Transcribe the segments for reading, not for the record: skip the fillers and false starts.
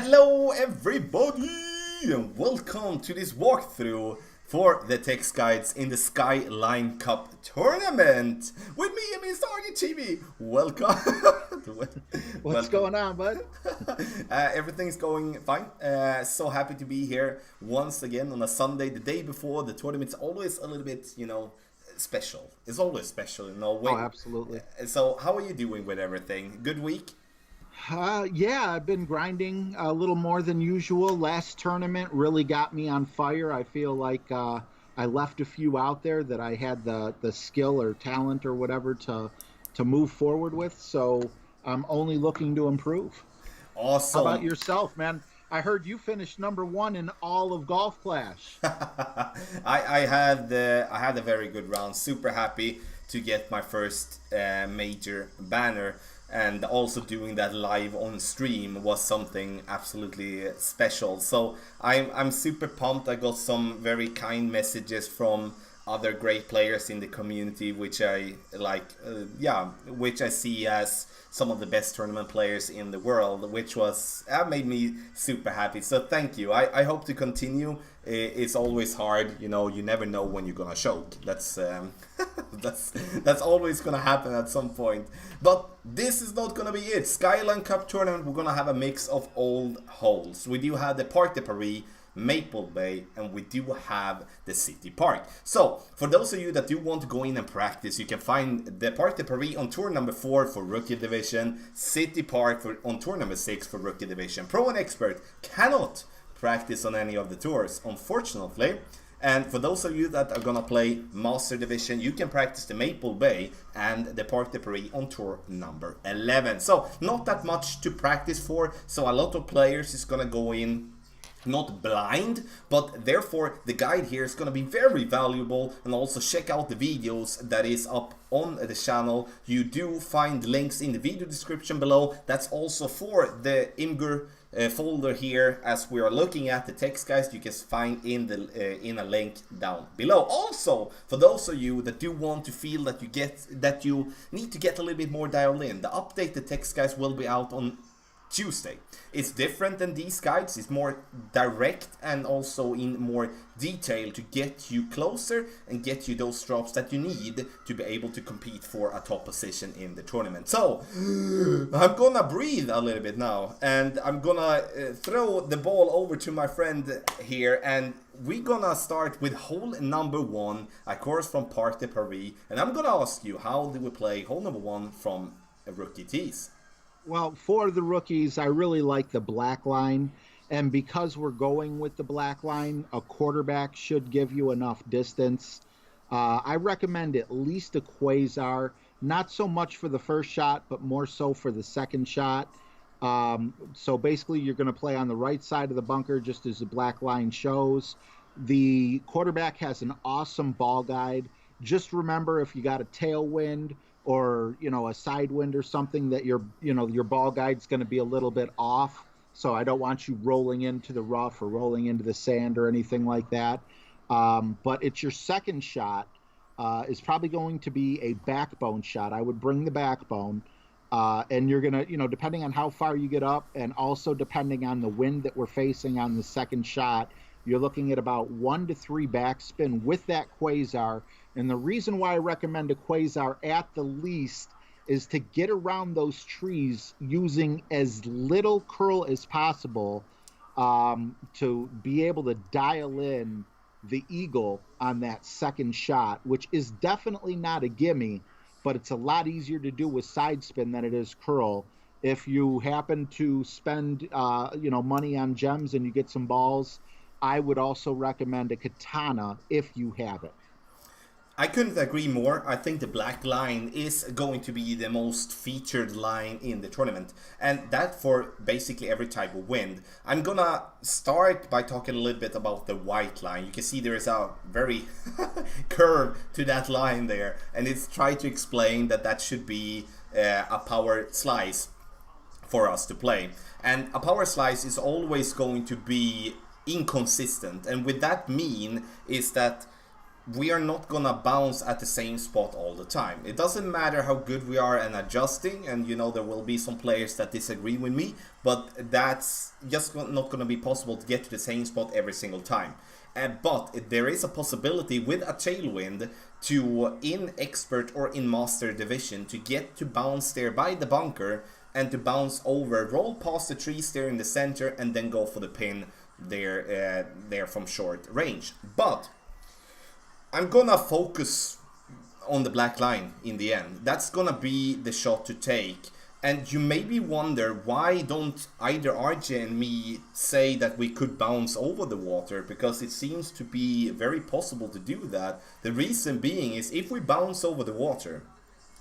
Hello everybody and welcome to this walkthrough for the text guides in the Skyline Cup Tournament with me and ItsRJTV. Welcome. What's going on, bud? Everything's going fine. So happy to be here once again on a Sunday, the day before the tournament's always a little bit, special. It's always special in a way. Oh, absolutely. So how are you doing with everything? Good week? Yeah, I've been grinding a little more than usual. Last tournament really got me on fire. I feel like I left a few out there that I had the skill or talent or whatever to move forward with. So I'm only looking to improve. Awesome. How about yourself, man? I heard you finished #1 in all of Golf Clash. I had a very good round. Super happy to get my first major banner. And also doing that live on stream was something absolutely special. So I'm super pumped. I got some very kind messages from other great players in the community, which I like. Which I see as some of the best tournament players in the world, which was made me super happy. So thank you. I hope to continue. It's always hard, you never know when you're gonna choke. That's that's always gonna happen at some point. But this is not gonna be it. Skyline Cup Tournament, we're gonna have a mix of old holes. We do have the Parc de Paris, Maple Bay, and we do have the City Park. So for those of you that do want to go in and practice, you can find the Parc de Paris on tour number 4 for Rookie Division, City Park on tour number 6 for Rookie Division. Pro and Expert cannot practice on any of the tours, unfortunately. And for those of you that are gonna play Master Division, you can practice the Maple Bay and the Parc de Paris on tour number 11. So not that much to practice for, so a lot of players is gonna go in not blind, but therefore the guide here is going to be very valuable. And also check out the videos that is up on the channel. You do find links in the video description below. That's also for the Imgur folder here, as we are looking at the text guides. You can find in the in a link down below. Also, for those of you that do want to feel that you need to get a little bit more dialed in, the updated text guides will be out on Tuesday. It's different than these guides. It's more direct and also in more detail to get you closer and get you those drops that you need to be able to compete for a top position in the tournament. So I'm gonna breathe a little bit now, and I'm gonna throw the ball over to my friend here, and we're gonna start with hole number 1, a course from Parc de Paris, and I'm gonna ask you, how do we play hole number 1 from a rookie tees? Well, for the rookies, I really like the black line. And because we're going with the black line, a quarterback should give you enough distance. I recommend at least a quasar, not so much for the first shot, but more so for the second shot. So basically, you're going to play on the right side of the bunker, just as the black line shows. The quarterback has an awesome ball guide. Just remember, if you got a tailwind or a side wind or something, that your ball guide's going to be a little bit off. So I don't want you rolling into the rough or rolling into the sand or anything like that. But it's your second shot is probably going to be a backbone shot. I would bring the backbone, and you're going to, depending on how far you get up, and also depending on the wind that we're facing on the second shot, you're looking at about 1 to 3 backspin with that quasar. And the reason why I recommend a quasar at the least is to get around those trees using as little curl as possible, to be able to dial in the eagle on that second shot, which is definitely not a gimme, but it's a lot easier to do with side spin than it is curl. If you happen to spend money on gems and you get some balls, I would also recommend a katana if you have it. I couldn't agree more. I think the black line is going to be the most featured line in the tournament, and that for basically every type of wind. I'm gonna start by talking a little bit about the white line. You can see there is a very curve to that line there, and it's trying to explain that should be a power slice for us to play. And a power slice is always going to be inconsistent, and with that mean is that we are not gonna bounce at the same spot all the time. It doesn't matter how good we are in adjusting, and you know there will be some players that disagree with me, but that's just not gonna be possible to get to the same spot every single time. But there is a possibility with a tailwind to, in expert or in master division, to get to bounce there by the bunker and to bounce over, roll past the trees there in the center, and then go for the pin there from short range. But I'm gonna focus on the black line in the end. That's gonna be the shot to take. And you maybe wonder, why don't either RJ and me say that we could bounce over the water? Because it seems to be very possible to do that. The reason being is, if we bounce over the water,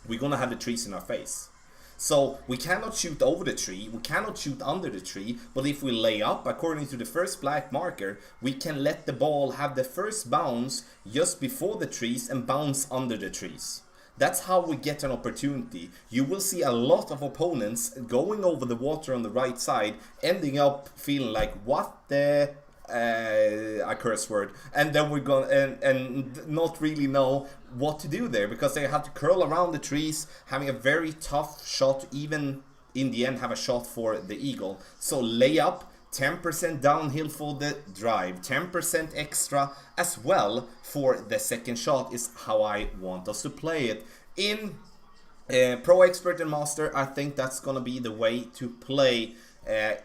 we're gonna have the trees in our face. So we cannot shoot over the tree, we cannot shoot under the tree, but if we lay up according to the first black marker, we can let the ball have the first bounce just before the trees and bounce under the trees. That's how we get an opportunity. You will see a lot of opponents going over the water on the right side, ending up feeling like, what the... a curse word, and then we're going and not really know what to do there, because they have to curl around the trees, having a very tough shot, even in the end have a shot for the eagle. So lay up, 10% downhill for the drive, 10% extra as well for the second shot is how I want us to play it. In Pro, Expert and Master, I think that's gonna be the way to play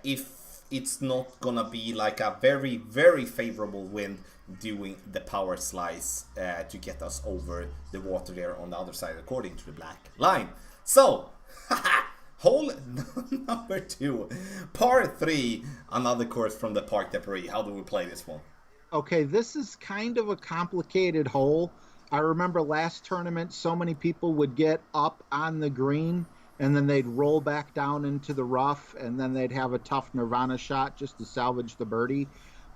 if it's not gonna be like a very, very favorable wind doing the power slice to get us over the water there on the other side according to the black line. So, hole number 2, par 3, another course from the Parc de Paris. How do we play this one? Okay, this is kind of a complicated hole. I remember last tournament, so many people would get up on the green and then they'd roll back down into the rough, and then they'd have a tough Nirvana shot just to salvage the birdie.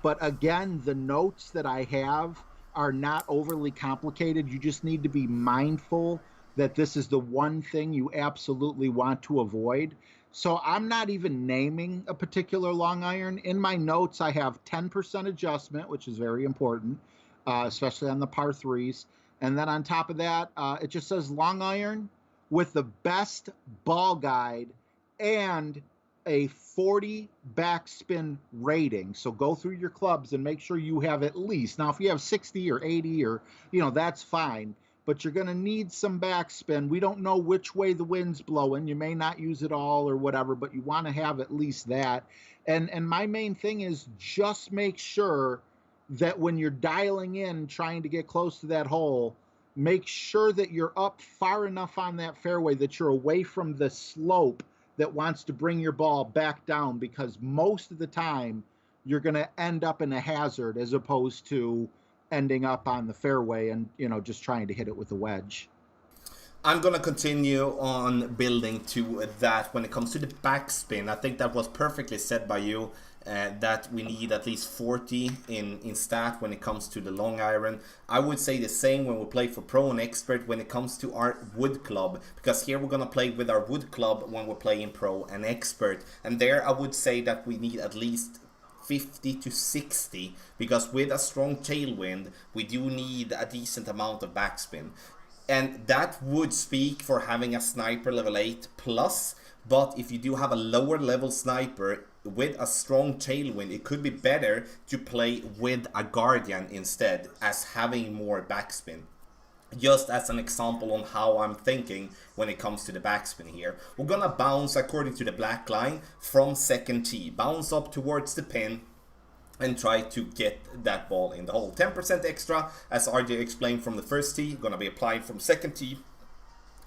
But again, the notes that I have are not overly complicated. You just need to be mindful that this is the one thing you absolutely want to avoid. So I'm not even naming a particular long iron. In my notes, I have 10% adjustment, which is very important, especially on the par 3s. And then on top of that, it just says long iron with the best ball guide and a 40 backspin rating. So go through your clubs and make sure you have at least, now if you have 60 or 80 or, you know, that's fine, but you're going to need some backspin. We don't know which way the wind's blowing. You may not use it all or whatever, but you want to have at least that. And my main thing is just make sure that when you're dialing in, trying to get close to that hole, make sure that you're up far enough on that fairway that you're away from the slope that wants to bring your ball back down, because most of the time you're going to end up in a hazard as opposed to ending up on the fairway and, you know, just trying to hit it with a wedge. I'm going to continue on building to that when it comes to the backspin. I think that was perfectly said by you. That we need at least 40 in stat when it comes to the long iron. I would say the same when we play for Pro and Expert when it comes to our wood club, because here we're gonna play with our wood club when we're playing Pro and Expert, and there I would say that we need at least 50 to 60, because with a strong tailwind we do need a decent amount of backspin, and that would speak for having a sniper level 8 plus. But if you do have a lower level sniper with a strong tailwind, it could be better to play with a guardian instead, as having more backspin. Just as an example on how I'm thinking when it comes to the backspin here. We're gonna bounce according to the black line from second tee. Bounce up towards the pin and try to get that ball in the hole. 10% extra, as RJ explained, from the first tee. Gonna be applied from second tee.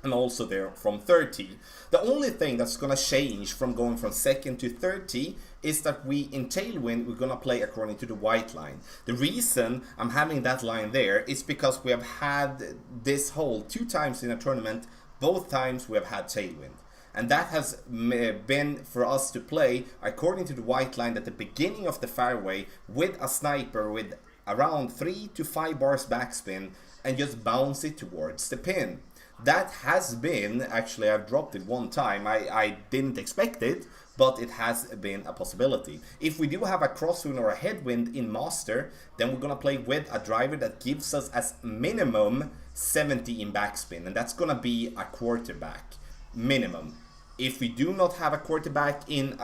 And also there from third tee. The only thing that's going to change from going from second to third tee is that we, in tailwind, we're going to play according to the white line. The reason I'm having that line there is because we have had this hole 2 times in a tournament. Both times we have had tailwind. And that has been for us to play according to the white line at the beginning of the fairway with a sniper with around 3 to 5 bars backspin and just bounce it towards the pin. That has been, actually I've dropped it one time, I didn't expect it, but it has been a possibility. If we do have a crosswind or a headwind in Master, then we're gonna play with a driver that gives us as minimum 70 in backspin, and that's gonna be a quarterback minimum. If we do not have a quarterback in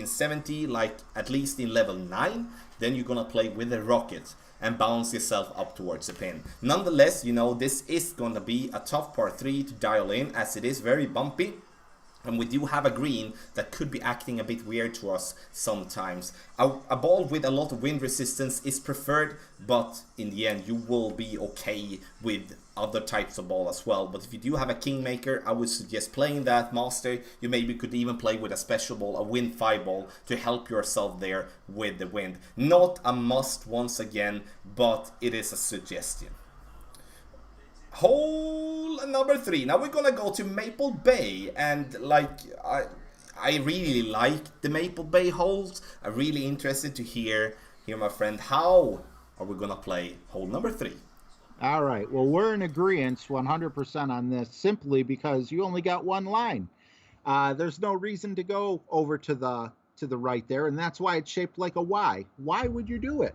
70, like at least in level 9, then you're gonna play with a rocket and bounce yourself up towards the pin. Nonetheless, you know, this is gonna be a tough par 3 to dial in, as it is very bumpy. And we do have a green that could be acting a bit weird to us sometimes. A ball with a lot of wind resistance is preferred, but in the end you will be okay with other types of ball as well. But if you do have a Kingmaker, I would suggest playing that Master. You maybe could even play with a special ball, a Wind 5 ball, to help yourself there with the wind. Not a must once again, but it is a suggestion. Hole number 3. Now we're gonna go to Maple Bay, and like I really like the Maple Bay holes. I'm really interested to hear my friend, how are we gonna play hole number 3? All right. Well, we're in agreement 100% on this, simply because you only got one line. There's no reason to go over to the right there, and that's why it's shaped like a Y. Why would you do it?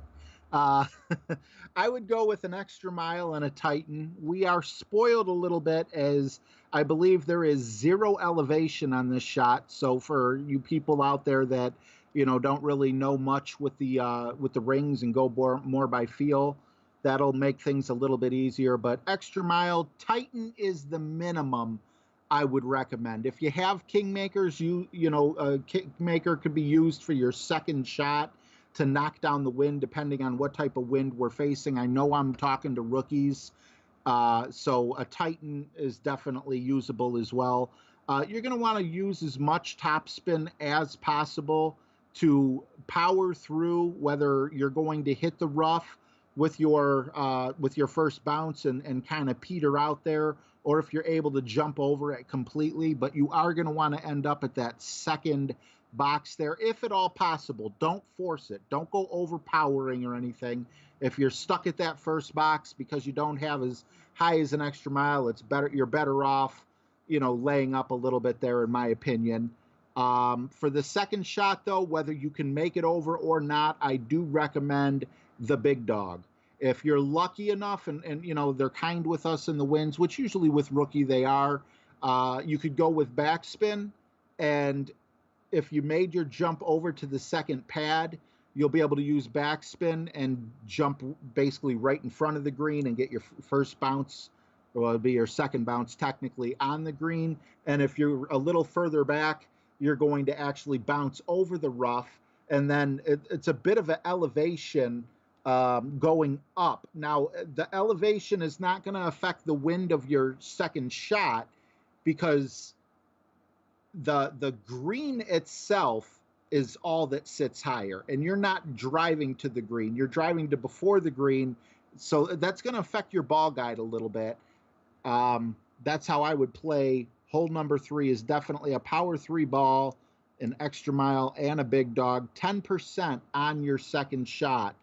I would go with an extra mile and a Titan. We are spoiled a little bit, as I believe there is 0 elevation on this shot. So for you people out there that, you know, don't really know much with the rings and go more by feel, that'll make things a little bit easier. But extra mile, Titan is the minimum I would recommend. If you have Kingmakers, you know, a Kingmaker could be used for your second shot to knock down the wind, depending on what type of wind we're facing. I know I'm talking to rookies, so a Titan is definitely usable as well. You're going to want to use as much topspin as possible to power through, whether you're going to hit the rough with your first bounce and kind of peter out there, or if you're able to jump over it completely. But you are going to want to end up at that second box there, if at all possible. Don't force it. Don't go overpowering or anything. If you're stuck at that first box because you don't have as high as an extra mile, it's better. You're better off, you know, laying up a little bit there, in my opinion. For the second shot, though, whether you can make it over or not, I do recommend the big dog. If you're lucky enough, and you know, they're kind with us in the winds, which usually with rookie they are, you could go with backspin, and if you made your jump over to the second pad, you'll be able to use backspin and jump basically right in front of the green and get your first bounce, or it'll be your second bounce technically, on the green. And if you're a little further back, you're going to actually bounce over the rough, and then it's a bit of an elevation going up. Now, the elevation is not going to affect the wind of your second shot, because the green itself is all that sits higher, and you're not driving to the green, you're driving to before the green, so that's going to affect your ball guide a little bit. That's how I would play hole number 3. Is definitely a power 3 ball, an extra mile, and a big dog. 10% on your second shot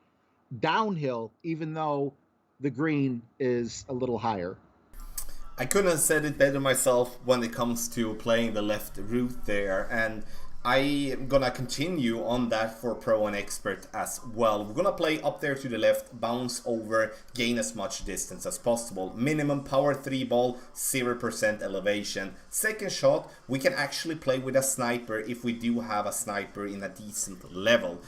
downhill, even though the green is a little higher. I couldn't have said it better myself when it comes to playing the left route there, and I'm gonna continue on that for Pro and Expert as well. We're gonna play up there to the left, bounce over, gain as much distance as possible. Minimum power 3 ball, 0% elevation. Second shot, we can actually play with a sniper if we do have a sniper in a decent level.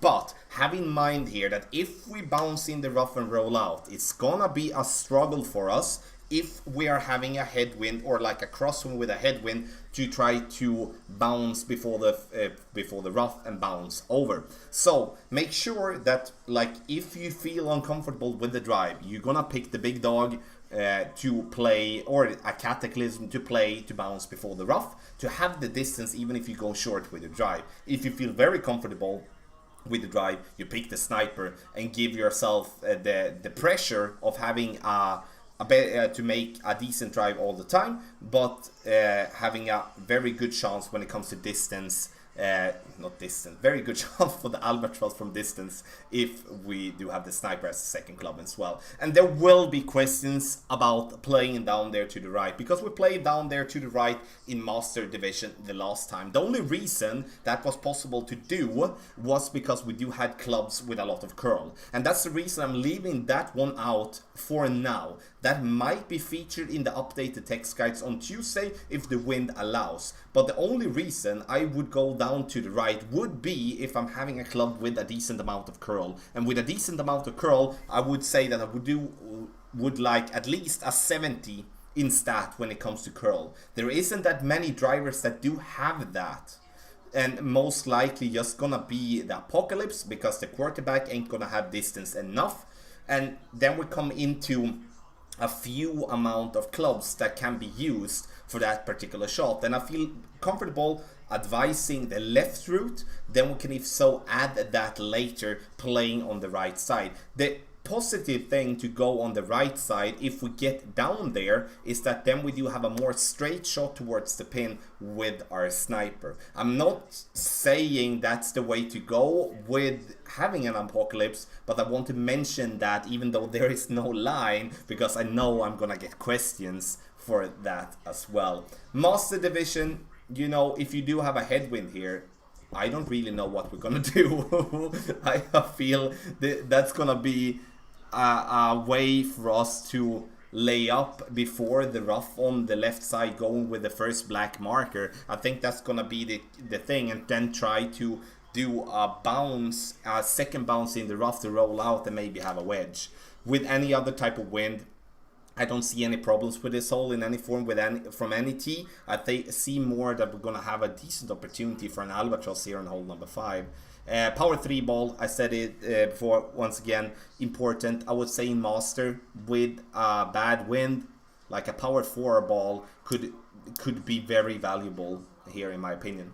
But have in mind here that if we bounce in the rough and roll out, it's gonna be a struggle for us if we are having a headwind, or like a crosswind with a headwind, to try to bounce before the rough and bounce over. So make sure that, like, if you feel uncomfortable with the drive, you're gonna pick the big dog to play, or a Cataclysm to play to bounce before the rough, to have the distance even if you go short with your drive. If you feel very comfortable with the drive, you pick the sniper and give yourself the pressure of having to make a decent drive all the time, but having a very good chance when it comes to distance not distant, very good shot for the albatross from distance if we do have the sniper as a second club as well. And there will be questions about playing down there to the right, because we played down there to the right in Master Division the last time. The only reason that was possible to do was because we do had clubs with a lot of curl, and that's the reason I'm leaving that one out for now. That might be featured in the updated text guides on Tuesday if the wind allows. But the only reason I would go down to the right would be if I'm having a club with a decent amount of curl. And with a decent amount of curl, I would say that I would like at least a 70 in stat when it comes to curl. There isn't that many drivers that do have that. And most likely just gonna be the Apocalypse, because the quarterback ain't gonna have distance enough. And then we come into a few amount of clubs that can be used for that particular shot, and I feel comfortable advising the left route. Then we can, if so, add that later playing on the right side. The positive thing to go on the right side if we get down there is that then we do have a more straight shot towards the pin with our sniper. I'm not saying that's the way to go with having an Apocalypse, but I want to mention that even though there is no line, because I know I'm gonna get questions for that as well. Master Division, you know, if you do have a headwind here, I don't really know what we're gonna do. I feel that's gonna be a way for us to lay up before the rough on the left side, going with the first black marker. I think that's gonna be the thing, and then try to do a bounce, a second bounce in the rough to roll out and maybe have a wedge. With any other type of wind, I don't see any problems with this hole in any form from any tee. I see more that we're gonna have a decent opportunity for an albatross here on hole number 5. Power 3 ball, I said it before, once again, important. I would say in Master, with a bad wind, like a power 4 ball could be very valuable here, in my opinion.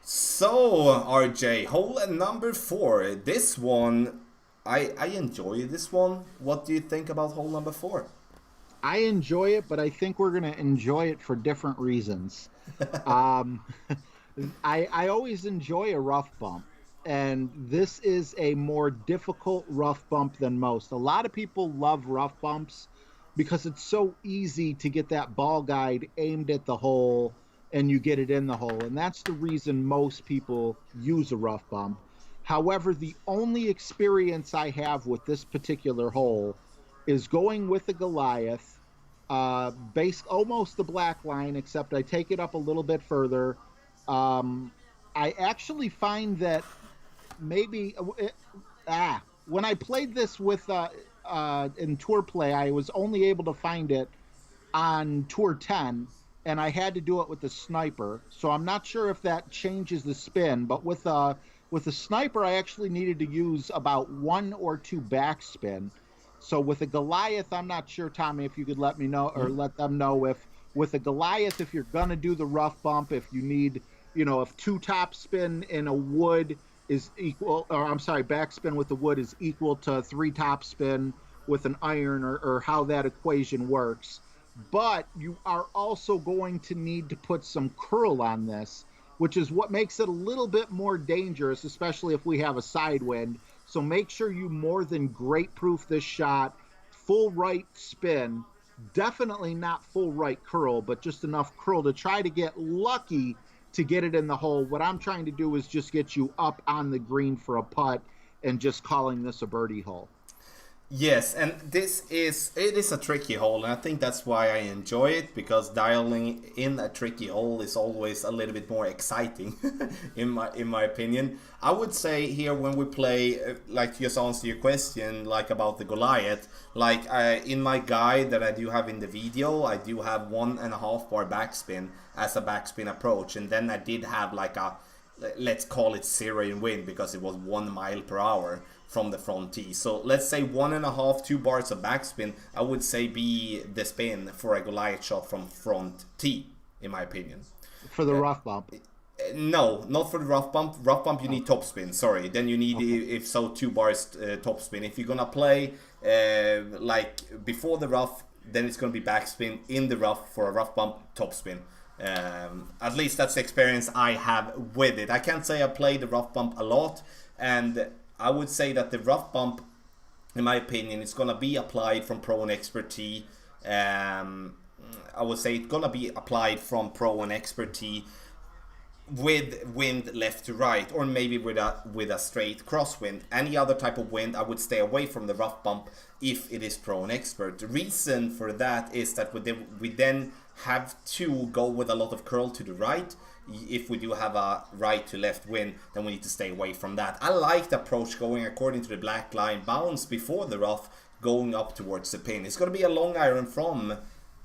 So, RJ, hole number 4. This one, I enjoy this one. What do you think about hole number 4? I enjoy it, but I think we're going to enjoy it for different reasons. I always enjoy a rough bump, and this is a more difficult rough bump than most. A lot of people love rough bumps because it's so easy to get that ball guide aimed at the hole and you get it in the hole, and that's the reason most people use a rough bump. However, the only experience I have with this particular hole is going with the Goliath, almost the black line, except I take it up a little bit further. I actually find that maybe when I played this with in Tour Play, I was only able to find it on Tour 10, and I had to do it with the sniper. So I'm not sure if that changes the spin, but with the sniper, I actually needed to use about 1 or 2 backspin. So with a Goliath, I'm not sure, Tommy, if you could let me know, or let them know, if with a Goliath, if you're gonna do the rough bump, if you need, if 2 top spin in a wood is equal, or I'm sorry, backspin with the wood is equal to 3 top spin with an iron, or how that equation works. But you are also going to need to put some curl on this, which is what makes it a little bit more dangerous, especially if we have a side wind. So make sure you more than great proof this shot. Full right spin, definitely not full right curl, but just enough curl to try to get lucky to get it in the hole. What I'm trying to do is just get you up on the green for a putt and just calling this a birdie hole. Yes, and it is a tricky hole, and I think that's why I enjoy it, because dialing in a tricky hole is always a little bit more exciting, in my opinion. I would say here, when we play, like, just answer your question, like about the Goliath, like in my guide that I do have in the video, I do have 1.5 bar backspin as a backspin approach, and then I did have like a, let's call it 0 in wind, because it was 1 mile per hour from the front tee. So let's say 1.5, 2 bars of backspin, I would say be the spin for a Goliath shot from front tee, in my opinion. For the rough bump? No, not for the rough bump. Rough bump, you need top spin, sorry. Then you need, if so, 2 bars top spin. If you're gonna play like before the rough, then it's gonna be backspin in the rough for a rough bump, top spin. At least that's the experience I have with it. I can't say I played the rough bump a lot, and I would say that the rough bump, in my opinion, is gonna be applied from Pro and Expert T. I would say it's gonna be applied from Pro and Expert T with wind left to right, or maybe with a straight crosswind. Any other type of wind, I would stay away from the rough bump if it is Pro and Expert. The reason for that is that we then have to go with a lot of curl to the right. If we do have a right to left wind, then we need to stay away from that. I like the approach going according to the black line, bounce before the rough, going up towards the pin. It's going to be a long iron from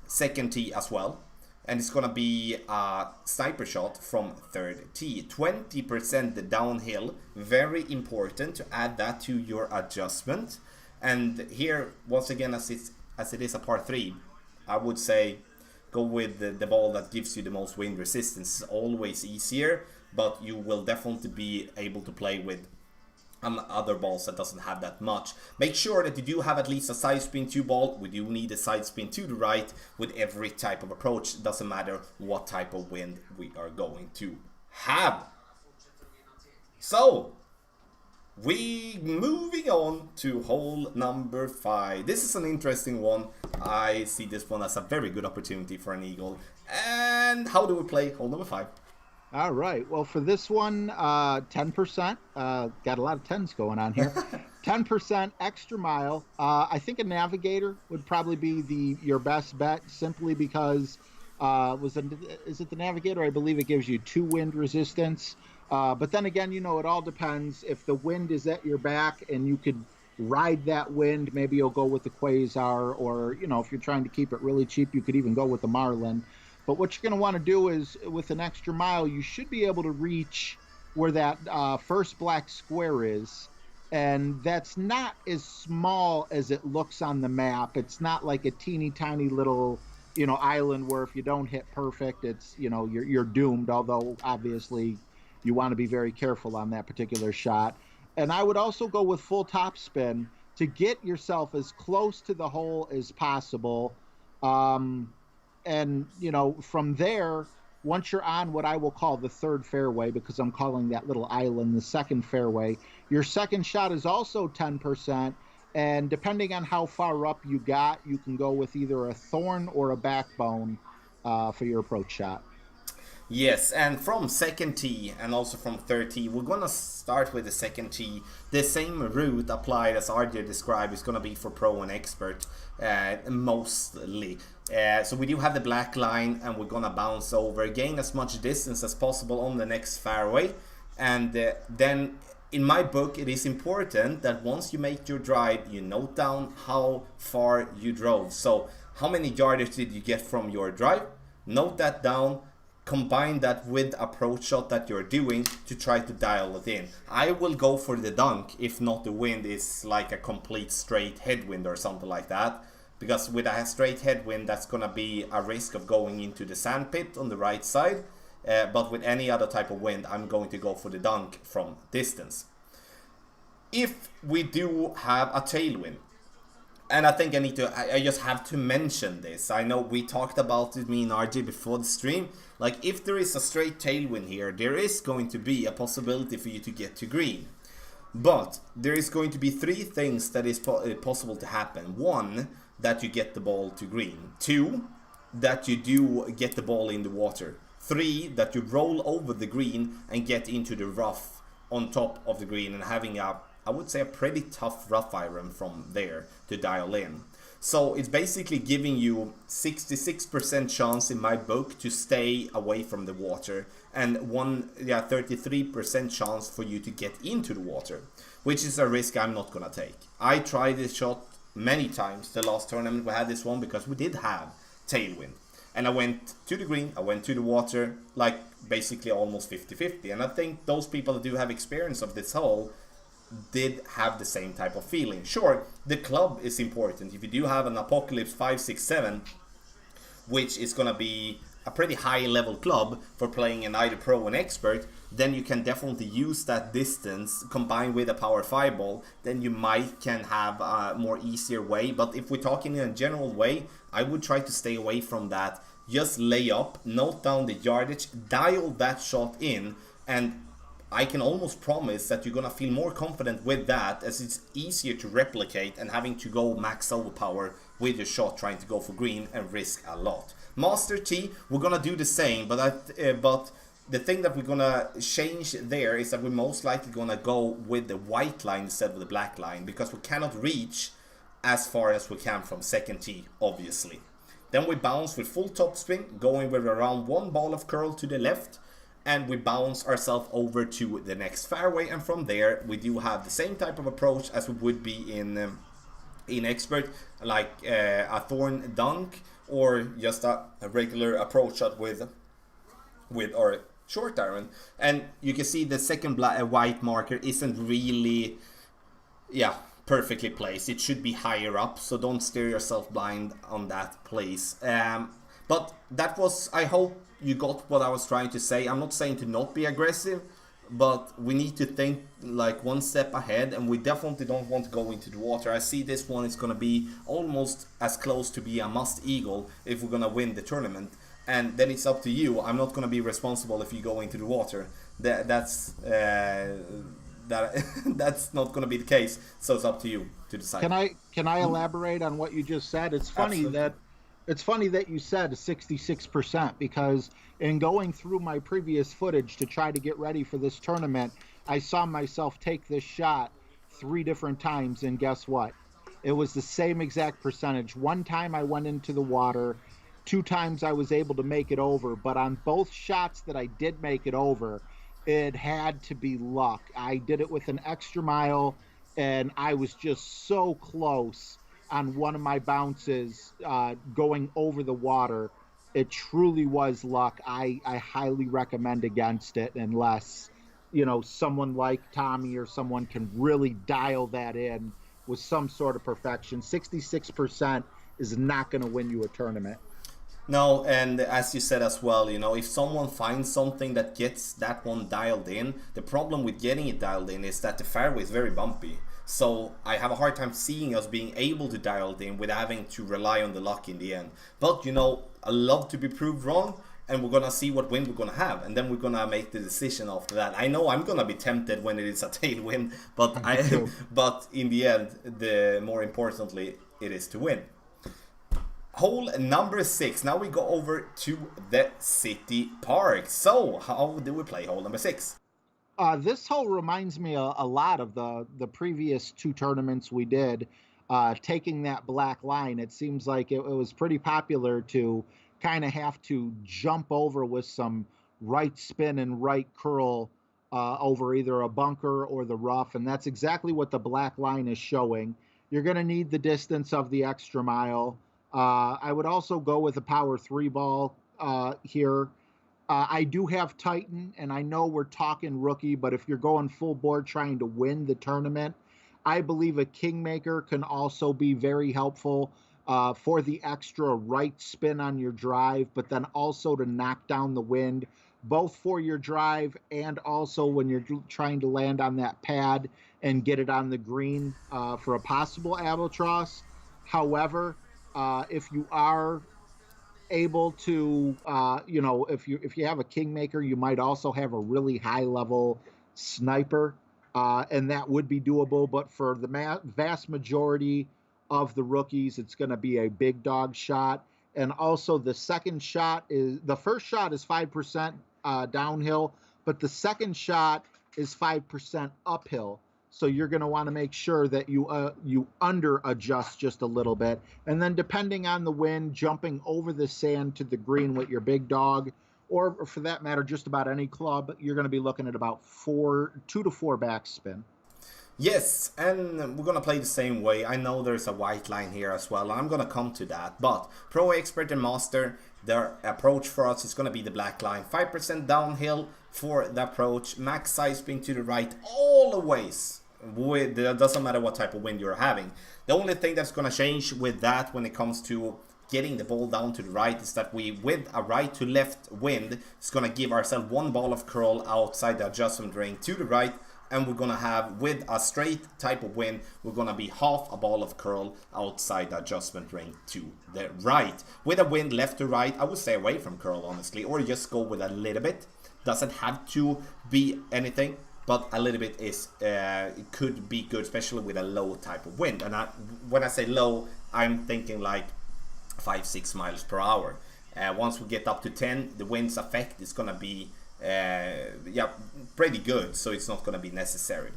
second tee as well, and it's going to be a sniper shot from third tee. 20% downhill, very important to add that to your adjustment. And here, once again, as it is a par 3, I would say go with the ball that gives you the most wind resistance. It's always easier, but you will definitely be able to play with other balls that doesn't have that much. Make sure that you do have at least a side spin 2 ball. We do need a side spin to the right with every type of approach. It doesn't matter what type of wind we are going to have. So we moving on to hole number 5. This is an interesting one. I see this one as a very good opportunity for an eagle. And how do we play hole number 5? All right. Well, for this one, 10%. Got a lot of 10s going on here. 10% extra mile. I think a navigator would probably be your best bet, simply because is it the navigator? I believe it gives you 2 wind resistance. But then again, it all depends. If the wind is at your back and you could ride that wind, maybe you'll go with the Quasar, or, if you're trying to keep it really cheap, you could even go with the Marlin. But what you're going to want to do is, with an extra mile, you should be able to reach where that first black square is. And that's not as small as it looks on the map. It's not like a teeny tiny little, island where if you don't hit perfect, it's, you're doomed. Although, obviously, you want to be very careful on that particular shot. And I would also go with full topspin to get yourself as close to the hole as possible. And, from there, once you're on what I will call the third fairway, because I'm calling that little island the second fairway, your second shot is also 10%. And depending on how far up you got, you can go with either a thorn or a backbone for your approach shot. Yes, and from second tee and also from third tee, we're going to start with the second tee. The same route applied as RJ described is going to be for Pro and Expert, mostly. So we do have the black line, and we're going to bounce over, gain as much distance as possible on the next fairway. And then, in my book, it is important that once you make your drive, you note down how far you drove. So how many yardage did you get from your drive? Note that down. Combine that with approach shot that you're doing to try to dial it in. I will go for the dunk if not the wind is like a complete straight headwind or something like that, because with a straight headwind, that's gonna be a risk of going into the sand pit on the right side. But with any other type of wind, I'm going to go for the dunk from distance. If we do have a tailwind, and I think I just have to mention this. I know we talked about it, me and RJ, before the stream. Like, if there is a straight tailwind here, there is going to be a possibility for you to get to green. But there is going to be 3 things that is possible to happen. 1, that you get the ball to green. 2, that you do get the ball in the water. 3, that you roll over the green and get into the rough on top of the green and having I would say a pretty tough rough iron from there to dial in. So it's basically giving you 66% chance in my book to stay away from the water, and 33% chance for you to get into the water, which is a risk I'm not gonna take. I tried this shot many times the last tournament we had this one, because we did have tailwind. And I went to the green, I went to the water, like basically almost 50-50. And I think those people that do have experience of this hole did have the same type of feeling. Sure, the club is important. If you do have an Apocalypse 567, which is going to be a pretty high level club for playing in either Pro and Expert, then you can definitely use that distance combined with a Power 5 ball. Then you can have a more easier way. But if we're talking in a general way, I would try to stay away from that. just lay up, note down the yardage, dial that shot in, and I can almost promise that you're gonna feel more confident with that, as it's easier to replicate and having to go max overpower with your shot trying to go for green and risk a lot. Master T, we're gonna do the same, but the thing that we're gonna change there is that we're most likely gonna go with the white line instead of the black line, because we cannot reach as far as we can from second tee, obviously. Then we bounce with full topspin, going with around one ball of curl to the left, and we bounce ourselves over to the next fairway, and from there we do have the same type of approach as we would be in expert, like a thorn dunk or just a regular approach shot with our short iron. And you can see the second white marker isn't really perfectly placed. It should be higher up, so don't steer yourself blind on that place. But that was, I hope you got what I was trying to say. I'm not saying to not be aggressive, but we need to think like one step ahead, and we definitely don't want to go into the water. I see this one is going to be almost as close to be a must eagle if we're going to win the tournament, and then it's up to you. I'm not going to be responsible if you go into the water. That's not going to be the case, so it's up to you to decide. Can I elaborate on what you just said? It's funny that you said 66%, because in going through my previous footage to try to get ready for this tournament, I saw myself take this shot 3 different times, and guess what? It was the same exact percentage. One time I went into the water, 2 times I was able to make it over, but on both shots that I did make it over, it had to be luck. I did it with an extra mile, and I was just so close on one of my bounces going over the water. It truly was luck. I highly recommend against it, unless someone like Tommy or someone can really dial that in with some sort of perfection. 66% is not going to win you a tournament. No, and as you said as well, if someone finds something that gets that one dialed in, the problem with getting it dialed in is that the fairway is very bumpy. So I have a hard time seeing us being able to dial it in without having to rely on the luck in the end. But I love to be proved wrong, and we're gonna see what wind we're gonna have, and then we're gonna make the decision after that. I know I'm gonna be tempted when it is a tailwind, but but in the end, the more importantly, it is to win. Hole number 6. Now we go over to the city park. So how do we play hole number 6? This hole reminds me a lot of the previous 2 tournaments we did, taking that black line. It seems like it was pretty popular to kind of have to jump over with some right spin and right curl over either a bunker or the rough, and that's exactly what the black line is showing. You're going to need the distance of the extra mile. I would also go with a power 3 ball here. I do have Titan, and I know we're talking rookie, but if you're going full board trying to win the tournament, I believe a Kingmaker can also be very helpful for the extra right spin on your drive, but then also to knock down the wind, both for your drive and also when you're trying to land on that pad and get it on the green for a possible albatross. However, if you are able to, if you have a Kingmaker, you might also have a really high level sniper, and that would be doable. But for the vast majority of the rookies, it's going to be a big dog shot. And also the first shot is 5% downhill, but the second shot is 5% uphill. So you're going to want to make sure that you under adjust just a little bit. And then depending on the wind, jumping over the sand to the green with your big dog, or for that matter, just about any club, you're going to be looking at about 2 to 4 backspin. Yes, and we're going to play the same way. I know there's a white line here as well. I'm going to come to that. But Pro, Expert, and Master, their approach for us is going to be the black line. 5% downhill for the approach. Max side spin to the right always. It doesn't matter what type of wind you're having. The only thing that's going to change with that when it comes to getting the ball down to the right is that we, with a right to left wind, is going to give ourselves 1 ball of curl outside the adjustment ring to the right, and we're gonna have, with a straight type of wind, we're gonna be half a ball of curl outside the adjustment ring to the right. With a wind left to right, I would stay away from curl, honestly, or just go with a little bit. Doesn't have to be anything, but a little bit is it could be good, especially with a low type of wind. And when I say low, I'm thinking like 5-6 miles per hour. Once we get up to 10, the wind's effect is gonna be pretty good, so it's not gonna be necessary.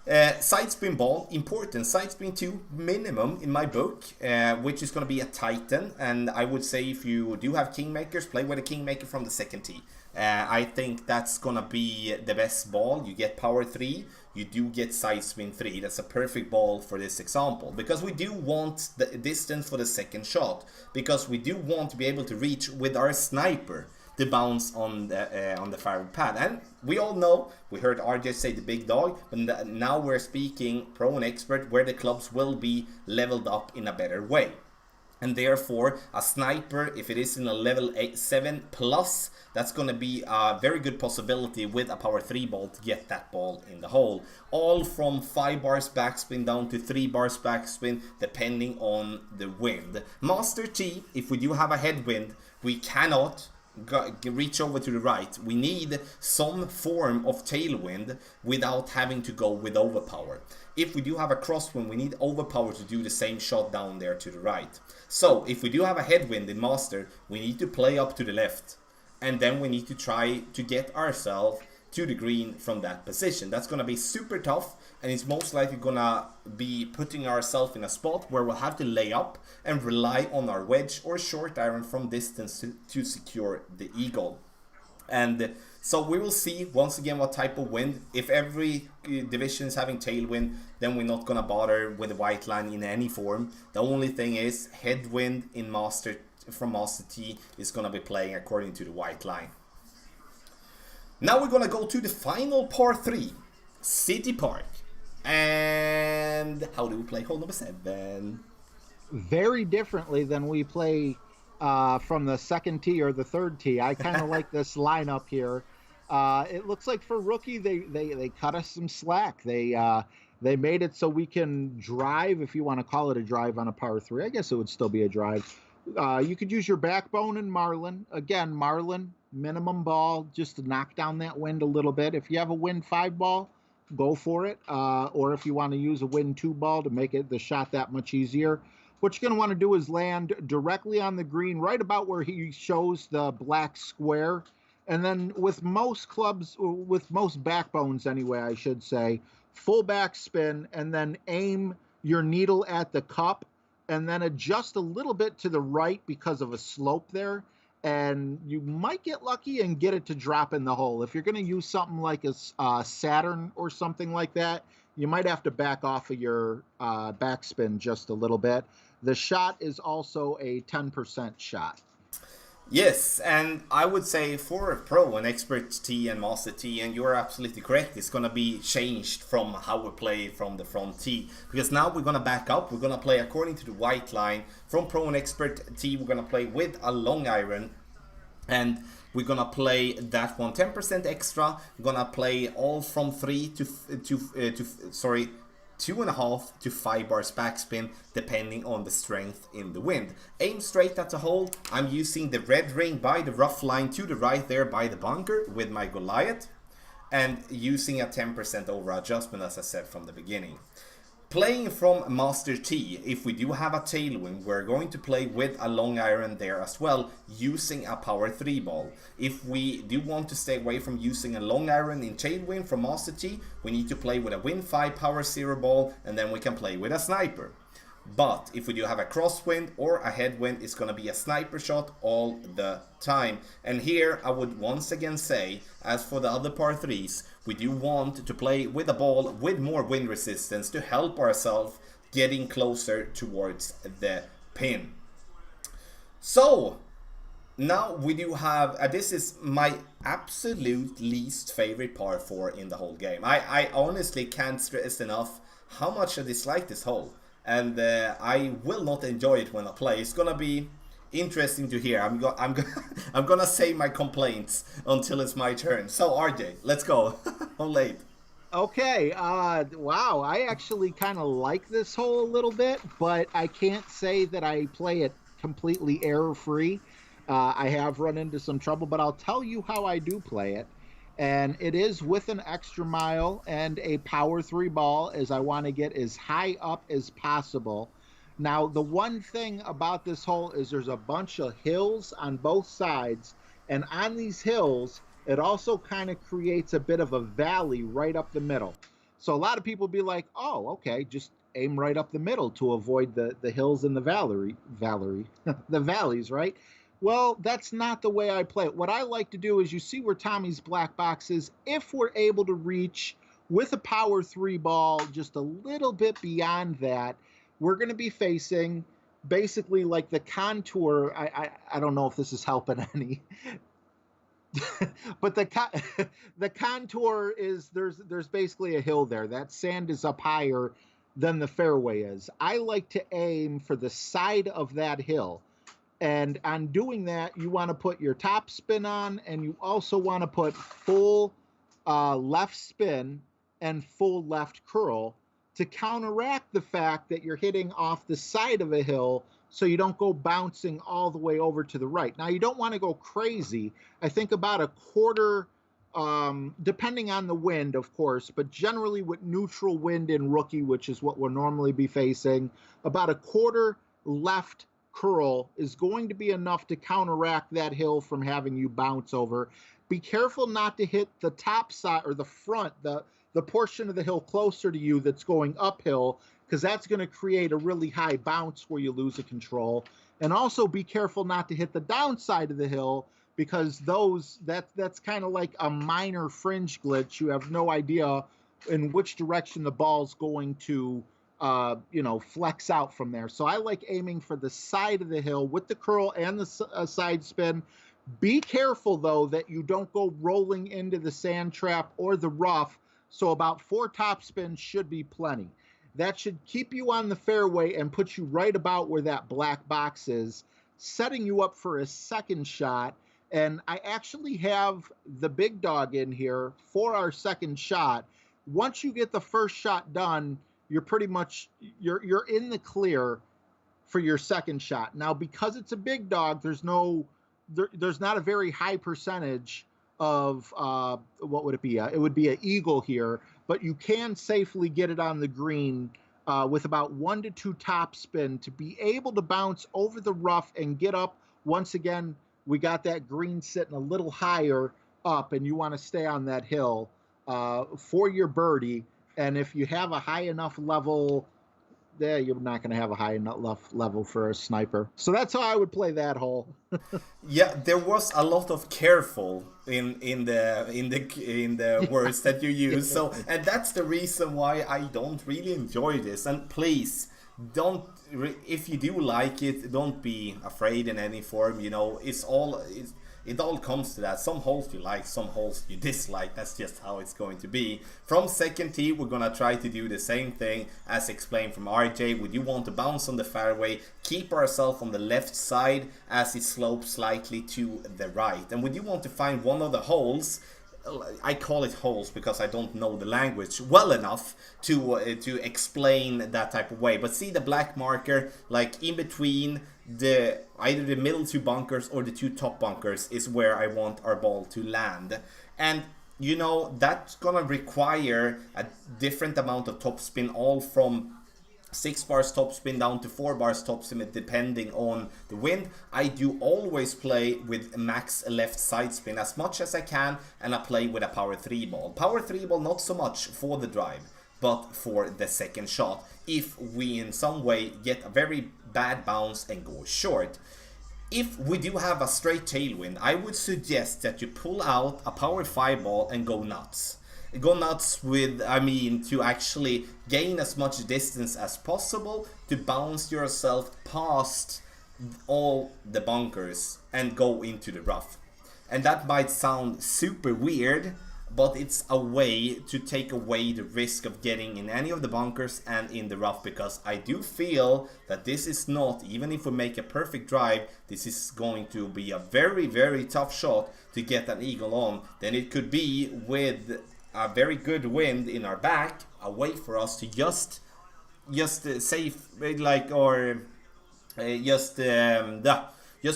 Side spin ball, important. Side spin 2 minimum in my book, which is going to be a Titan. And I would say if you do have Kingmakers, play with a Kingmaker from the second tee. I think that's going to be the best ball. You get power 3, you do get side spin 3. That's a perfect ball for this example, because we do want the distance for the second shot, because we do want to be able to reach with our sniper the bounce on the fairway pad. And we all know, we heard RJ say the big dog, but now we're speaking pro and expert, where the clubs will be leveled up in a better way. And therefore, a sniper, if it is in a level 7 plus, that's going to be a very good possibility with a power 3 ball to get that ball in the hole. All from 5 bars backspin down to 3 bars backspin, depending on the wind. Master T, if we do have a headwind, we cannot reach over to the right. We need some form of tailwind without having to go with overpower. If we do have a crosswind, we need overpower to do the same shot down there to the right. So if we do have a headwind in Master, we need to play up to the left, and then we need to try to get ourselves to the green from that position. That's going to be super tough, and it's most likely going to be putting ourselves in a spot where we'll have to lay up and rely on our wedge or short iron from distance to secure the eagle. And so we will see once again what type of wind. If every division is having tailwind, then we're not going to bother with the white line in any form. The only thing is headwind in Master from Master T is going to be playing according to the white line. Now we're going to go to the final par 3, City Park. And how do we play hole number 7? Very differently than we play from the second tee or the third tee. I kind of like this lineup here. It looks like for rookie, they cut us some slack. They made it so we can drive, if you want to call it a drive on a par 3. I guess it would still be a drive. You could use your backbone and Marlin. Again, Marlin, minimum ball, just to knock down that wind a little bit. If you have a wind 5 ball, go for it. Or if you want to use a wind 2 ball to make it the shot that much easier, what you're going to want to do is land directly on the green, right about where he shows the black square. And then with most clubs, with most backbones anyway, I should say, full back spin, and then aim your needle at the cup, and then adjust a little bit to the right because of a slope there, and you might get lucky and get it to drop in the hole. If you're going to use something like a Saturn or something like that, you might have to back off of your backspin just a little bit. The shot is also a 10% shot. Yes, and I would say for Pro and Expert T and Master T, and you're absolutely correct, it's going to be changed from how we play from the front tee. Because now we're going to back up, we're going to play according to the white line. From Pro and Expert T, we're going to play with a long iron, and we're going to play that one 10% extra. We're going to play all from 2.5 to 5 bars backspin, depending on the strength in the wind. Aim straight at the hole. I'm using the red ring by the rough line to the right there by the bunker with my Goliath, and using a 10% over adjustment, as I said from the beginning. Playing from Master T, if we do have a tailwind, we're going to play with a long iron there as well, using a power 3 ball. If we do want to stay away from using a long iron in tailwind from Master T, we need to play with a wind 5 power 0 ball, and then we can play with a sniper. But if we do have a crosswind or a headwind, it's going to be a sniper shot all the time. And here I would once again say, as for the other par 3s, we do want to play with a ball with more wind resistance to help ourselves getting closer towards the pin. So now we do have, this is my absolute least favorite par 4 in the whole game. I honestly can't stress enough how much I dislike this hole. And I will not enjoy it when I play. It's gonna be interesting to hear. I'm gonna say my complaints until it's my turn. So RJ, let's go. I'm late. Okay, wow, I actually kind of like this hole a little bit, but I can't say that I play it completely error-free. I have run into some trouble, but I'll tell you how I do play it. And it is with an extra mile and a power three ball, as I want to get as high up as possible. Now, the one thing about this hole is there's a bunch of hills on both sides, and on these hills, it also kind of creates a bit of a valley right up the middle. So a lot of people be like, oh, okay, just aim right up the middle to avoid the hills and the the valleys, right? Well, that's not the way I play it. What I like to do is, you see where Tommy's black box is, if we're able to reach with a power three ball just a little bit beyond that, we're going to be facing basically like the contour. I don't know if this is helping any. But the contour is, there's basically a hill there. That sand is up higher than the fairway is. I like to aim for the side of that hill. And on doing that, you want to put your top spin on, and you also want to put full left spin and full left curl to counteract the fact that you're hitting off the side of a hill, so you don't go bouncing all the way over to the right. Now, you don't want to go crazy. I think about a quarter, depending on the wind, of course, but generally with neutral wind in rookie, which is what we'll normally be facing, about a quarter left curl is going to be enough to counteract that hill from having you bounce over. Be careful not to hit the top side or the front, the portion of the hill closer to you that's going uphill, because that's going to create a really high bounce where you lose a control. And also be careful not to hit the downside of the hill, because that's kind of like a minor fringe glitch. You have no idea in which direction the ball's going to flex out from there. So I like aiming for the side of the hill with the curl and the side spin. Be careful, though, that you don't go rolling into the sand trap or the rough. So about 4 top spins should be plenty. That should keep you on the fairway and put you right about where that black box is, setting you up for a second shot. And I actually have the big dog in here for our second shot. Once you get the first shot done, you're pretty much, you're in the clear for your second shot. Now, because it's a big dog, there's not a very high percentage of what would it be? It would be an eagle here, but you can safely get it on the green with about 1 to 2 top spin to be able to bounce over the rough and get up. Once again, we got that green sitting a little higher up, and you want to stay on that hill for your birdie. And if you have a high enough level, there, you're not going to have a high enough level for a sniper. So that's how I would play that hole. Yeah, there was a lot of careful in the words that you use. So, and that's the reason why I don't really enjoy this. And please, don't, if you do like it, don't be afraid in any form. It all comes to that. Some holes you like, some holes you dislike. That's just how it's going to be. From second tee, we're gonna try to do the same thing as explained from RJ. We do want to bounce on the fairway, keep ourselves on the left side as it slopes slightly to the right. And we do want to find one of the holes. I call it holes because I don't know the language well enough to explain that type of way. But see the black marker, like in between either the middle 2 bunkers or the 2 top bunkers, is where I want our ball to land. And that's gonna require a different amount of topspin, all from 6 bars topspin down to 4 bars topspin, depending on the wind. I do always play with max left side spin as much as I can, and I play with a power 3 ball. Power 3 ball not so much for the drive, but for the second shot, if we in some way get a very bad bounce and go short. If we do have a straight tailwind, I would suggest that you pull out a power 5 ball and go nuts. Go nuts with, to actually gain as much distance as possible to bounce yourself past all the bunkers and go into the rough. And that might sound super weird, but it's a way to take away the risk of getting in any of the bunkers and in the rough, because I do feel that this is not, even if we make a perfect drive, this is going to be a very, very tough shot to get an eagle on than it could be with a very good wind in our back, a way for us to just safe, like, or just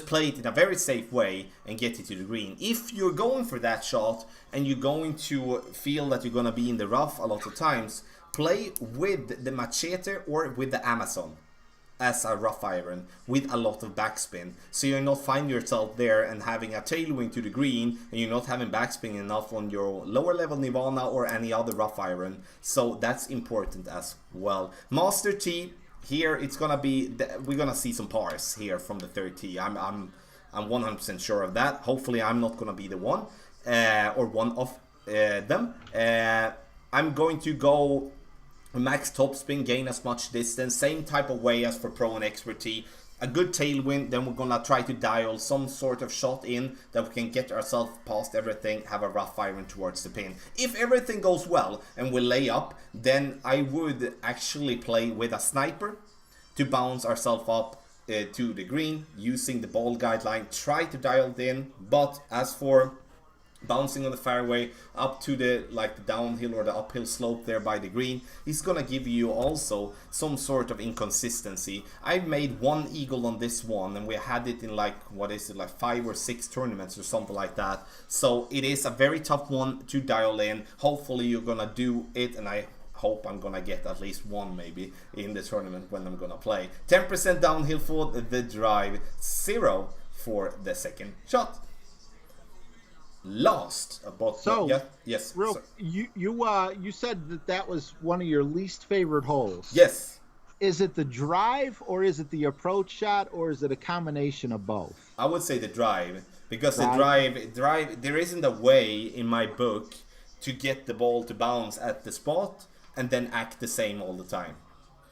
play it in a very safe way and get it to the green. If you're going for that shot and you're going to feel that you're going to be in the rough a lot of times, play with the machete or with the Amazon as a rough iron with a lot of backspin, so you're not finding yourself there and having a tailwind to the green and you're not having backspin enough on your lower level Nirvana or any other rough iron. So that's important as well. Master T, here it's gonna be, we're gonna see some pars here from the third tee. I'm 100% sure of that. Hopefully I'm not gonna be the one or one of them. I'm going to go max topspin, gain as much distance, same type of way as for Pro and Expert T. A good tailwind, then we're gonna try to dial some sort of shot in that we can get ourselves past everything, have a rough iron towards the pin. If everything goes well and we lay up, then I would actually play with a sniper to bounce ourselves up to the green using the ball guideline. Try to dial it in, but as for bouncing on the fairway up to the downhill or the uphill slope there by the green, it's gonna give you also some sort of inconsistency. I made one eagle on this one and we had it in like 5 or 6 tournaments or something like that. So it is a very tough one to dial in. Hopefully you're gonna do it, and I hope I'm gonna get at least one maybe in the tournament when I'm gonna play. 10% downhill for the drive, 0 for the second shot. Last about yes. You said that was one of your least favorite holes. Yes. Is it the drive, or is it the approach shot, or is it a combination of both? I would say the drive, because the drive there isn't a way in my book to get the ball to bounce at the spot and then act the same all the time.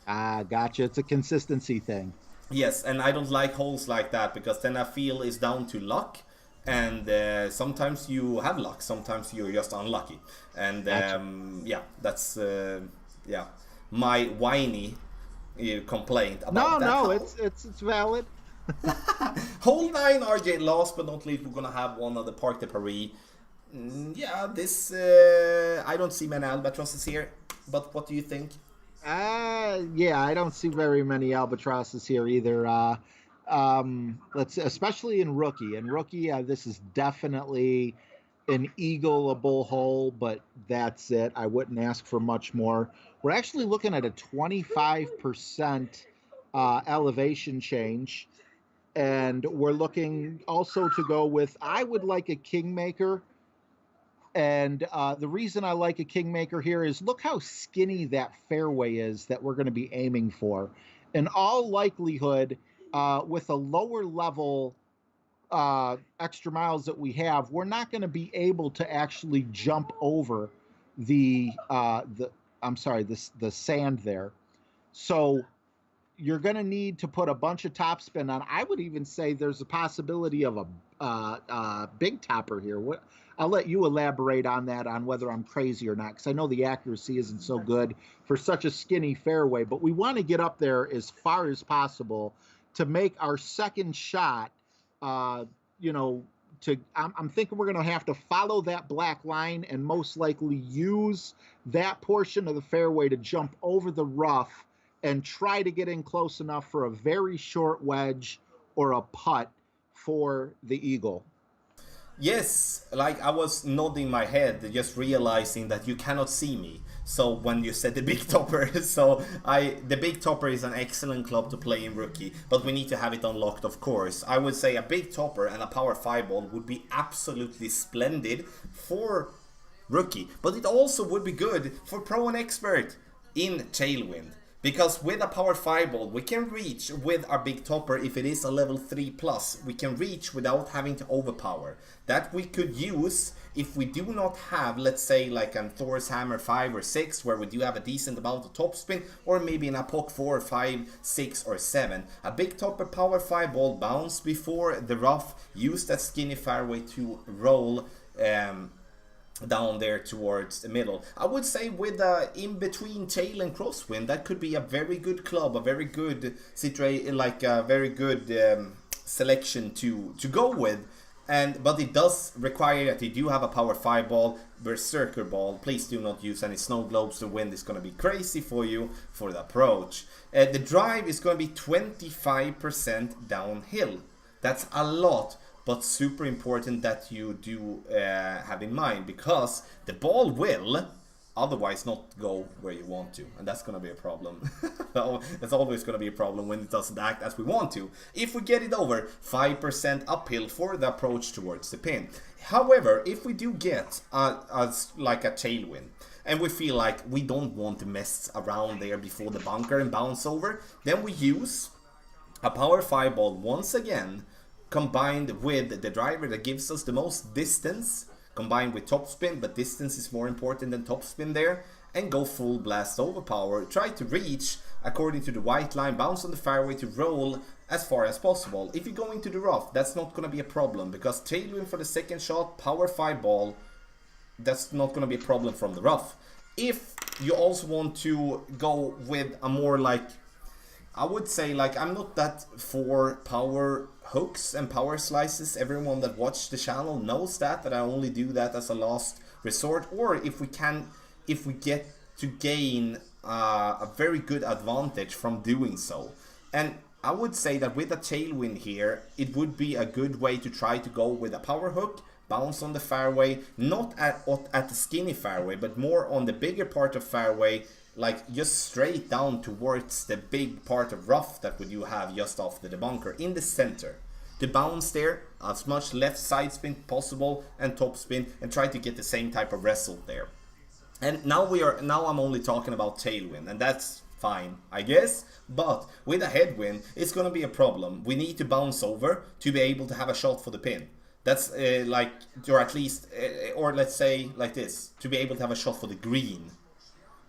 Gotcha. It's a consistency thing. Yes, and I don't like holes like that, because then I feel it's down to luck. And sometimes you have luck, sometimes you're just unlucky. And yeah, that's my whiny complaint about that. No, it's valid. Hole 9, RJ. Last but not least, we're gonna have one of the Parc de Paris. Yeah, this I don't see many albatrosses here, but what do you think? Yeah, I don't see very many albatrosses here either. Especially in rookie. This is definitely an eagleable hole, but that's it. I wouldn't ask for much more. We're actually looking at a 25% elevation change, and we're looking also to go with, I would like a Kingmaker. And the reason I like a Kingmaker here is look how skinny that fairway is that we're going to be aiming for. In all likelihood, with a lower level extra miles that we have, we're not going to be able to actually jump over the sand there. So you're going to need to put a bunch of topspin on. I would even say there's a possibility of a big topper here. I'll let you elaborate on that, on whether I'm crazy or not, because I know the accuracy isn't so good for such a skinny fairway, but we want to get up there as far as possible to make our second shot. I'm thinking we're going to have to follow that black line and most likely use that portion of the fairway to jump over the rough and try to get in close enough for a very short wedge or a putt for the eagle. Yes, like I was nodding my head, just realizing that you cannot see me. So when you said the Big Topper, the Big Topper is an excellent club to play in rookie, but we need to have it unlocked, of course. I would say a Big Topper and a Power 5 ball would be absolutely splendid for rookie, but it also would be good for Pro and Expert in tailwind. Because with a Power 5 ball, we can reach with our Big Topper, if it is a level 3+, we can reach without having to overpower. That we could use if we do not have, let's say, like a Thor's Hammer 5 or 6, where we do have a decent amount of topspin, or maybe in a POC 4, 5, 6, or 7. A Big Topper Power 5 ball bounce before the rough, use that skinny fairway to roll down there towards the middle. I would say with in between tail and crosswind, that could be a very good club, a very good situation, like a very good selection to go with. But it does require that you do have a power 5 ball, berserker ball. Please do not use any snow globes. The wind is going to be crazy for you for the approach. The drive is going to be 25% downhill. That's a lot, but super important that you do have in mind, because the ball will otherwise not go where you want to, and that's going to be a problem. That's always going to be a problem when it doesn't act as we want to. If we get it over 5% uphill for the approach towards the pin. However, if we do get like a tailwind, and we feel like we don't want to mess around there before the bunker and bounce over, then we use a power 5 ball once again, combined with the driver that gives us the most distance, combined with topspin, but distance is more important than topspin there, and go full blast overpower. Try to reach according to the white line, bounce on the fairway to roll as far as possible. If you go into the rough, that's not going to be a problem, because tailwind for the second shot, power 5 ball, that's not going to be a problem from the rough. If you also want to go with a more like, I would say, like, I'm not that for power hooks and power slices. Everyone that watched the channel knows that I only do that as a last resort, or if we get to gain a very good advantage from doing so. And I would say that with a tailwind here, it would be a good way to try to go with a power hook, bounce on the fairway, not at the skinny fairway, but more on the bigger part of fairway, like just straight down towards the big part of rough that would you have just after the bunker in the center. To bounce there as much left side spin possible and top spin, and try to get the same type of result there. And now I'm only talking about tailwind, and that's fine, I guess. But with a headwind, it's gonna be a problem. We need to bounce over to be able to have a shot for the pin. That's like, or at least, or let's say like this, to be able to have a shot for the green.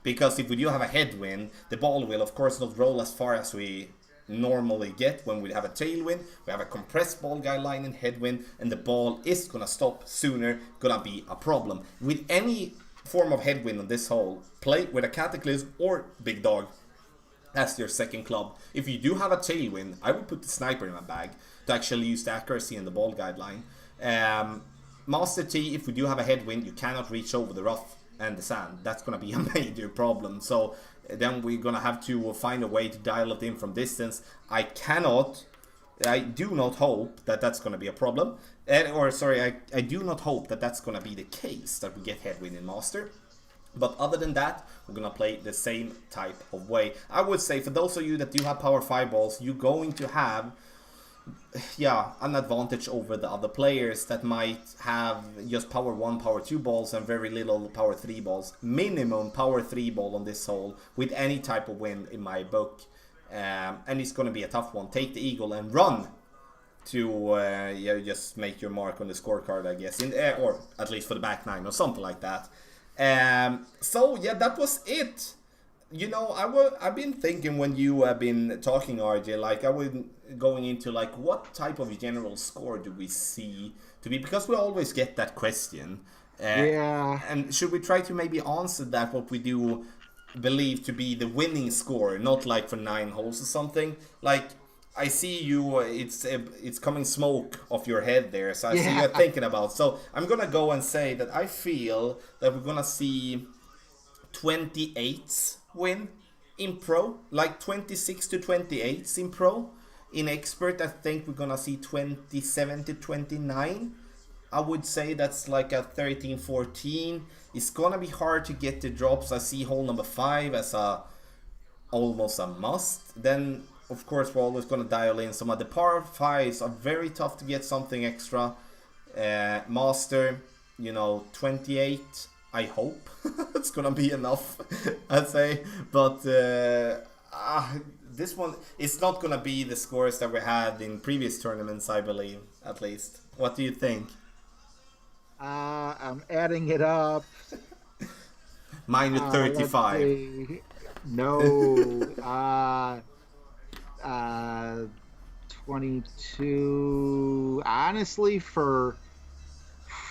Because if we do have a headwind, the ball will of course not roll as far as we normally get when we have a tailwind. We have a compressed ball guideline in headwind, and the ball is gonna stop sooner, gonna be a problem. With any form of headwind on this hole, play with a Cataclysm or Big Dog as your second club. If you do have a tailwind, I would put the sniper in my bag to actually use the accuracy and the ball guideline. Master T, if we do have a headwind, you cannot reach over the rough and the sand. That's gonna be a major problem. So then we're gonna have to find a way to dial it in from distance. I do not hope that that's gonna be a problem. I do not hope that that's gonna be the case, that we get headwind in Master. But other than that, we're gonna play the same type of way. I would say for those of you that do have power 5 balls, you're going to have an advantage over the other players that might have just power 1, power 2 balls and very little power 3 balls. Minimum power 3 ball on this hole with any type of wind in my book. And it's going to be a tough one. Take the eagle and run to just make your mark on the scorecard, I guess, or at least for the back nine or something like that. So yeah, that was it. You know, I've been thinking when you have been talking, RJ, like I was going into like what type of general score do we see to be, because we always get that question. Yeah. And should we try to maybe answer that, what we do believe to be the winning score, not like for 9 holes or something? Like, I see you, it's coming smoke off your head there, so I see you're thinking about. So I'm gonna go and say that I feel that we're gonna see 28s win in pro, like 26 to 28s in pro. In expert, I think we're gonna see 27 to 29. I would say that's like a 13-14. It's gonna be hard to get the drops. I see hole number 5 as almost a must. Then of course we're always gonna dial in some of the par 5s are very tough to get something extra. Master, 28. I hope it's gonna be enough, I'd say. But this one, it's not gonna be the scores that we had in previous tournaments, I believe, at least. What do you think? I'm adding it up. Minus 35. No. 22. Honestly, for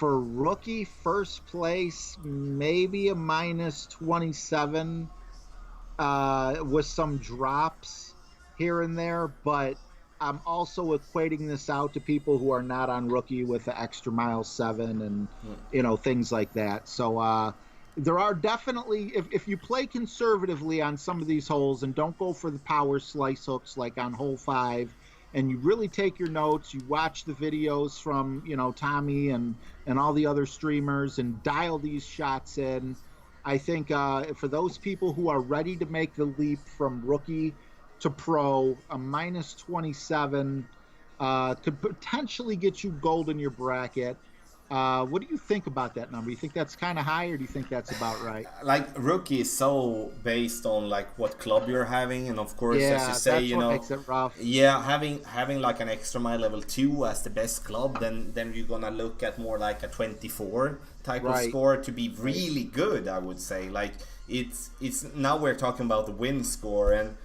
rookie first place, maybe a minus 27 with some drops here and there, but I'm also equating this out to people who are not on rookie with the extra mile 7 and things like that. So there are definitely, if you play conservatively on some of these holes and don't go for the power slice hooks like on hole 5, and you really take your notes, you watch the videos from Tommy and all the other streamers and dial these shots in. I think for those people who are ready to make the leap from rookie to pro, a minus 27 could potentially get you gold in your bracket. What do you think about that number? You think that's kind of high, or do you think that's about right? Like rookie is so based on like what club you're having, and of course, as you say, that's what makes it rough. Yeah, having like an extra mile level 2 as the best club, then you're gonna look at more like a 24 type of score to be really good. I would say like it's now we're talking about the win score, and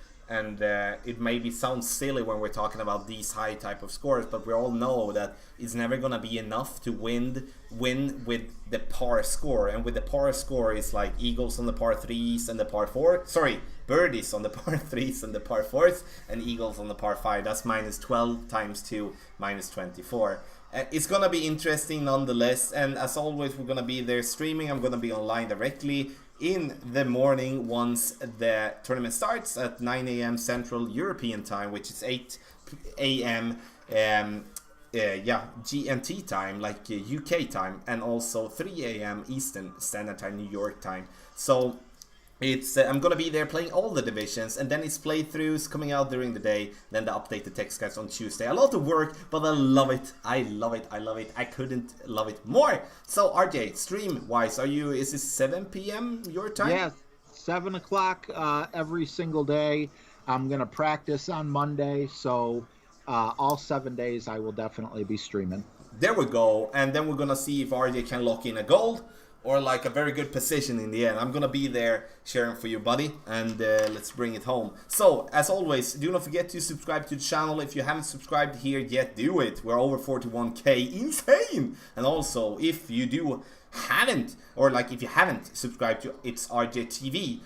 it maybe sounds silly when we're talking about these high type of scores, but we all know that it's never gonna be enough to win with the par score. And with the par score, it's like eagles on the par 3s and the par 4. Sorry, birdies on the par 3s and the par 4s, and eagles on the par 5. That's minus 12 times 2, minus 24. It's gonna be interesting nonetheless, and as always, we're gonna be there streaming. I'm gonna be online directly in the morning once the tournament starts at 9 a.m. Central European time, which is 8 a.m. GMT time, like UK time, and also 3 a.m. Eastern Standard Time, New York time. So it's I'm gonna be there playing all the divisions, and then it's playthroughs coming out during the day, then the updated text guides on Tuesday. A lot of work, but I love it. I love it. I love it. I couldn't love it more. So RJ, stream wise, is it 7 p.m. your time? Yes, 7 o'clock every single day. I'm gonna practice on Monday, so all 7 days I will definitely be streaming. There we go, and then we're gonna see if RJ can lock in a gold or like a very good position in the end. I'm gonna be there cheering for you, buddy, and let's bring it home. So as always, do not forget to subscribe to the channel. If you haven't subscribed here yet, do it. We're over 41k, insane. And also, if you haven't subscribed to ItsRJTV,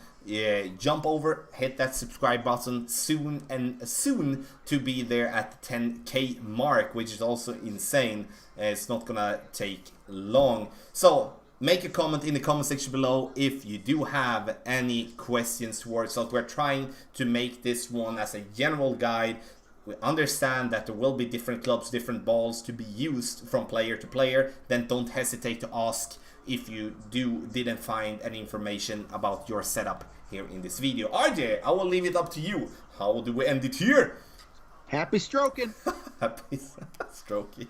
jump over, hit that subscribe button soon to be there at the 10k mark, which is also insane. It's not gonna take long. So make a comment in the comment section below if you do have any questions towards us. We're trying to make this one as a general guide. We understand that there will be different clubs, different balls to be used from player to player. Then don't hesitate to ask if you didn't find any information about your setup here in this video. RJ, I will leave it up to you. How do we end it here? Happy stroking. Happy stroking.